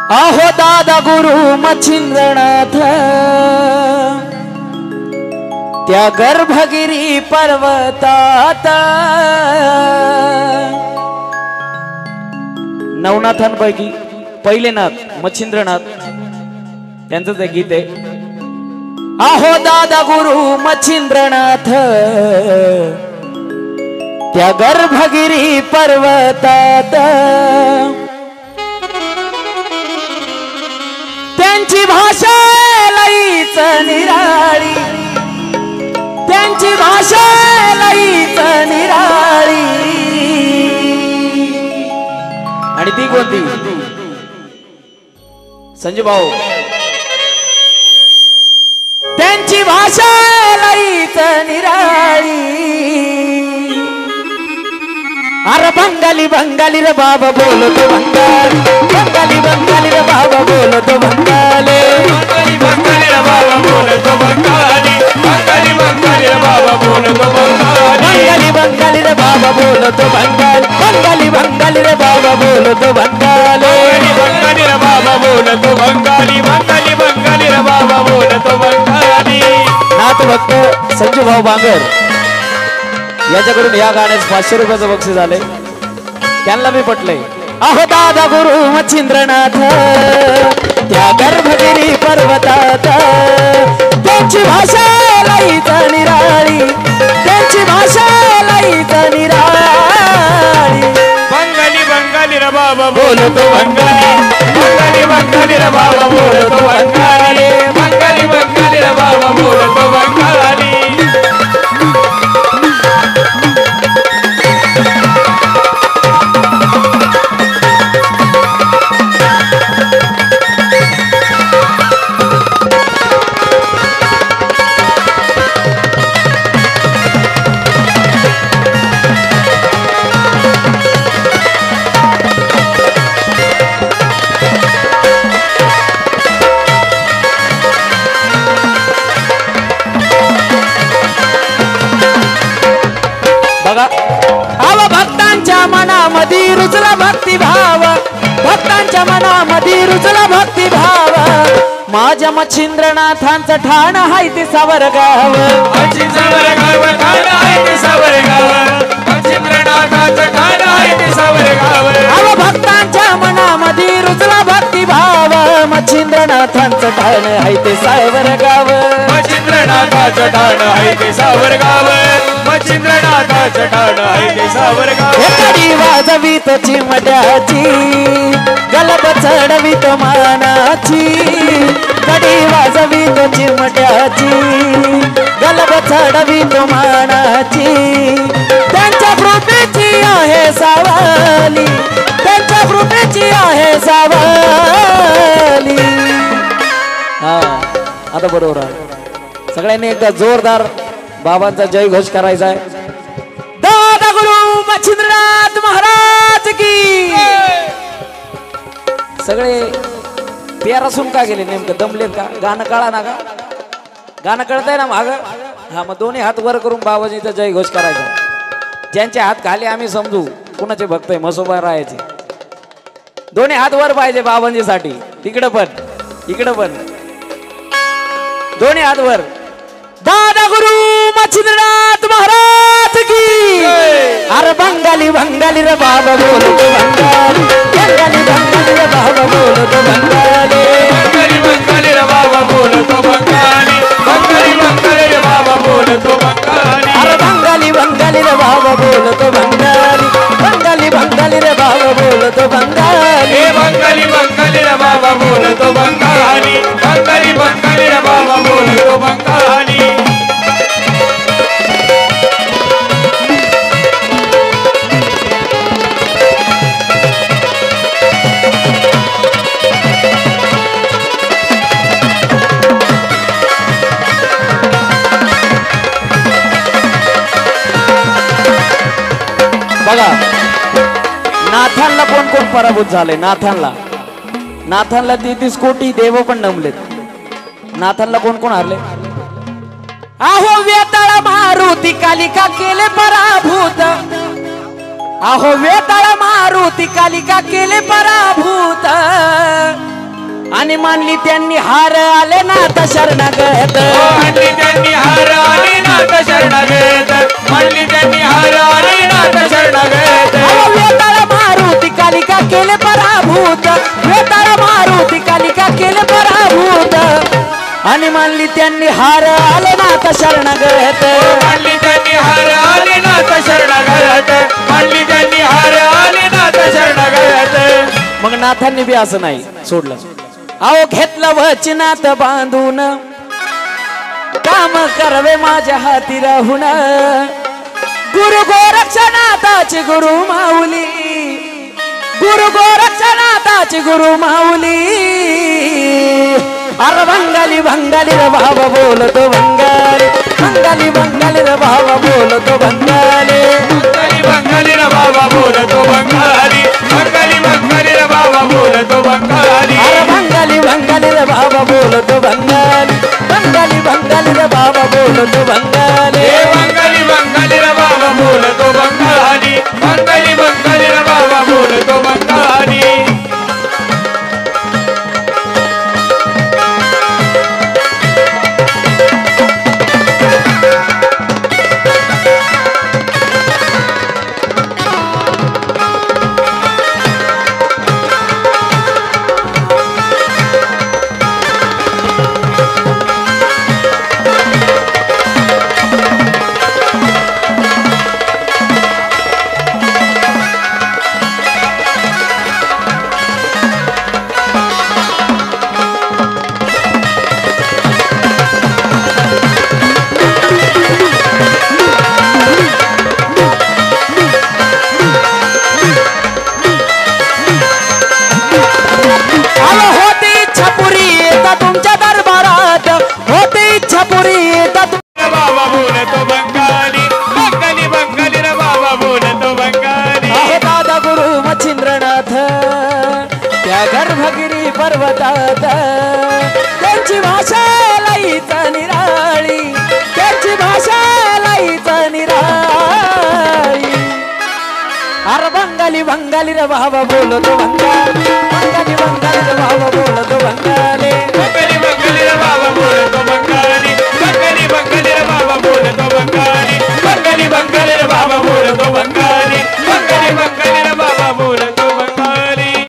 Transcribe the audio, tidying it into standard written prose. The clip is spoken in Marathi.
आहो दादा गुरु मच्छिंद्रनाथ त्या गर्भगिरी पर्वतात नवनाथांपैकी पहिले नाथ मच्छिंद्रनाथ त्यांचं एक गीत आहे। आहो दादा गुरु मच्छिंद्रनाथ त्या गर्भगिरी पर्वतात त्यांची भाषा लईच निराळी, त्यांची भाषा लईच निराळी। आणि ती कोणती संजय भाऊ, त्यांची भाषा लईच निराळी। अरे बंगाली बंगाली रे बाबा बोलतो बंगाल, बंगाली बंगाली रे बाबा बोलतो बंगाली, बंगाली बंगाली रे बाबा बोलतो बंगाली, बंगाली बंगाली रे बाबा बोलतो बंगाली, बंगाली बंगाली रे बाबा बोलतो बंगाल, बंगाली बंगाली रे बाबा बोलतो बंगाली, बंगाली रे बाबा बोलतो बंगाली, बंगाली बंगाली रे बाबा बोलतो बंगाली। नाथ भक्त संजू भाऊ बांगर याच्याकडून या गाण्यास 500 रुपयाचं बक्षीस झाले, त्यांना मी पटलंय। अहो दादा गुरु मच्छिंद्रनाथ त्या गर्भगिरी पर्वतात त्यांची भाषा लईच निराळी, त्यांची भाषा लईच निराळी। बंगाली बंगाली रे बाबा बोलतो बंगाली, बंगाली बंगाली रे बाबा बोलतो बंगाली, बंगाली बंगाली रे बाबा बोलतो बंगाली। आव भक्तांच्या मनामध्ये रुजला भक्तिभाव, भक्तांच्या मनामध्ये रुजला भक्तिभाव। माझ्या मच्छिंद्रनाथांचं ठाण हाय ते सावरगाव, मच्छिंद्रनाथ ठाण आहे ते सावरगाव, मच्छिंद्रनाथाचं ठाण आहे ते सावरगाव। आव भक्तांच्या मनामध्ये रुजला भक्तिभाव, मच्छिंद्रनाथांचं ठाण हाय ते सावरगाव, मच्छिंद्रनाथाचं ठाण आहे ते सावरगाव, मच्छिंद्रनाथाचं ठाण आहे ते सावरगाव। कडी वाजवीत चिमट्याची गलब चढवीत मानाची, कडी वाजवीत चिमट्याची गलब चढवीत मानाची। त्यांच्या कृपेची आहे सावली, त्यांच्या कृपेची आहे सावली। हा आता बरोबर आहे, सगळ्यांनी एकदा जोरदार बाबांचा जय घोष करायचा आहे। दादा गुरु मच्छिंद्रनाथ महाराज की। सगळे पेरासून का गेले, नेमकं दमलेत का? गाणं कळा ना का? गाणं कळतंय ना माग? हा मग दोन्ही हात वर करून बाबाजीचा जय घोष करायचा। ज्यांचे हात खाली आम्ही समजू कुणाचे भक्त आहे, मसोबा राहायचे। दोन्ही हात वर पाहिजे बाबांजीसाठी, तिकडं पण इकडं पण दोन्ही हात वर। दादा गुरु मच्छिंद्रनाथ महाराज की। अरे बंगाली बंगाली रे बाबा बोलतो बंगाली, बंगाली बंगाली रे बाबा बोलतो बंगाली, बंगाली बंगाली रे बाबा बोलतो बंगाली, बंगाली बंगाली रे बाबा बोलतो बंगाली। अरे बंगाली बंगाली रे बाबा बोलतो बंगाली, बंगाली बंगाली रे बाबा बोलतो बंगाली, बंगाली बंगाली रे बाबा बोलतो बंगाली, बंगाली बंगाली रे बाबा बोलतो बंगाली। बघा नाथांना कोण कोण पराभूत झाले। नाथांना 33 कोटी देव पण नमलेत। नाथांना कोण कोण हारले? आहो वेताळ मारुती कालिका केले पराभूत, अहो वेताळ मारुती कालिका केले पराभूत, आणि मानली त्यांनी हार आले नाथ शरणागत मानली त्यांनी हार आले नाथ शरणागत मानली त्यांनी हार आले नाथ शरणागत वेताळ मारुती कालिका केले पराभूत वेताळ मारुती कालिका केले पराभूत आणि मानली त्यांनी हार आले नाथ शरणागत मानली त्यांनी हार आले नाथ शरणागत मानली त्यांनी हार आले नाथ शरणागत मग नाथांनी बी असं नाही सोडलं अहो घेतलं वचनात बांधून काम करवे माझ्या हाती राहून गुरु गोरक्षनाथाची गुरु माऊली गुरु गोरक्षनाथाची गुरु माऊली अरे बंगाली बंगाली रे बाबा बोलतो बंगाली बंगाली बंगाली रे बाबा बोलतो बंगाली बंगाली बंगाली रे बाबा बोलतो बंगाली बंगाली बंगाली रे बाबा बोलतो बंगाली अरे बंगाली बंगाली रे बाबा बोलतो बंगाली बंगाली बंगाली रे बाबा बोलतो बंगाली बंगाली बंगाली रे बाबा बोलतो बंगाली बंगाली बंगाली रे बाबा बोलतो बंगाली तुमच्या दरबारात होते इच्छा पुरी येतात बाबा बोलतो बंगाली बंगाली बंगाली रे बाबा बोलतो बंगाली दादा गुरु मच्छिंद्रनाथ त्या गर्भगिरी पर्वतात त्यांची भाषा लईच निराळी त्यांची भाषा लईच निराळी अरे बंगाली बंगाली रे बाबा बोलतो बंगाली